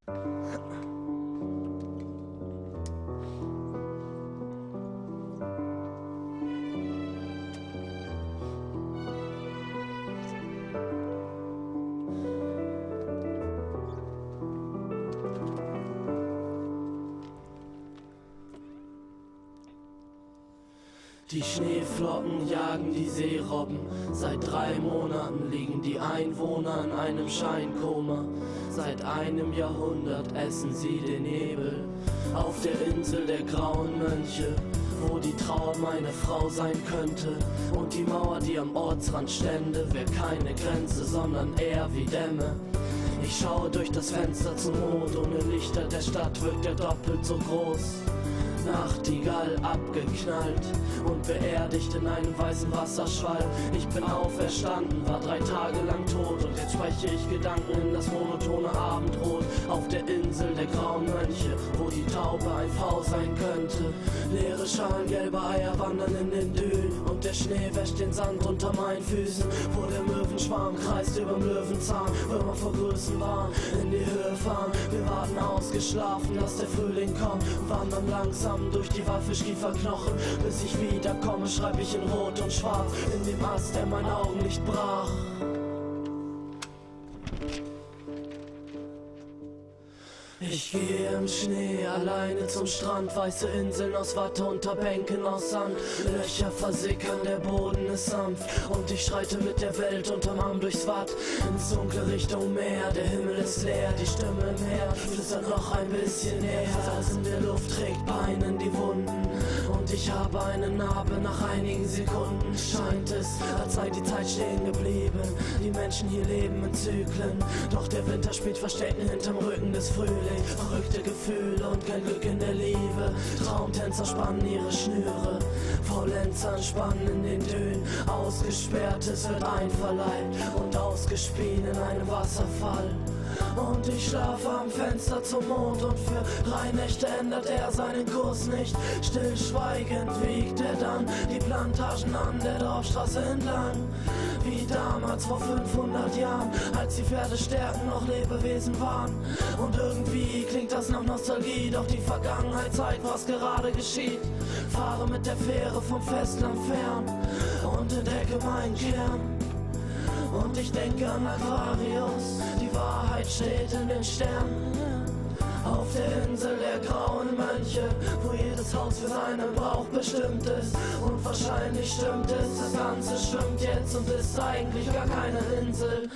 Die Schneeflocken jagen die Seerobben. Seit 3 Monaten liegen die Einwohner in einem Scheinkoma. Seit einem Jahrhundert essen sie den Nebel auf der Insel der grauen Mönche, wo die Trauer meine Frau sein könnte. Und die Mauer, die am Ortsrand stände, wäre keine Grenze, sondern eher wie Dämme. Ich schaue durch das Fenster zum Mond, ohne Lichter der Stadt wirkt er doppelt so groß. Nachtigall abgeknallt und beerdigt in einem weißen Wasserschwall. Ich bin auferstanden, war 3 Tage lang tot und jetzt spreche ich Gedanken in das monotone Abendrot. Auf der Insel der grauen Mönche, wo die Taube ein V sein könnte. Leere Schalen, gelbe Eier wandern in den Dünen und der Schnee wäscht den Sand unter meinen Füßen. Wo der Möwenschwarm kreist überm Löwenzahn, Würmer vor Größen waren, in die Höhe fahren. Wir warten ausgeschlafen, dass der Frühling kommt und wandern langsam durch die Walfischkieferknochen. Bis ich wiederkomme, schreib ich in Rot und Schwarz in dem Ast, der mein Augenlicht brach. Ich gehe im Schnee alleine zum Strand, weiße Inseln aus Watte unter Bänken aus Sand. Löcher versickern, der Boden ist sanft und ich schreite mit der Welt unterm Arm durchs Watt. Ins dunkle Richtung Meer, der Himmel ist leer, die Stimme im Meer flüstert noch ein bisschen näher. Salz in der Luft trägt Beinen die Wunden und ich habe eine Narbe. Nach einigen Sekunden scheint es, als sei die Zeit stehen geblieben. Die Menschen hier leben in Zyklen, doch der Winter spielt Verstecken hinterm Rücken des Frühlings. Verrückte Gefühle und kein Glück in der Liebe. Traumtänzer spannen ihre Schnüre, Faulenzer spannen in den Dünen. Ausgesperrtes wird einverleibt und ausgespien in einem Wasserfall. Und ich schlafe am Fenster zum Mond und für 3 Nächte ändert er seinen Kurs nicht. Stillschweigend wiegt er dann die Plantagen an der Dorfstraße entlang. Wie damals vor 500 Jahren, als die Pferdestärken noch Lebewesen waren. Und irgendwie klingt das nach Nostalgie, doch die Vergangenheit zeigt, was gerade geschieht. Fahre mit der Fähre vom Festland fern und entdecke meinen Kern. Und ich denke an Aquarius, die Wahrheit steht in den Sternen. Auf der Insel der grauen Mönche, wo jedes Haus für seinen Brauch bestimmt ist. Und wahrscheinlich stimmt es, das Ganze schwimmt jetzt und ist eigentlich gar keine Insel.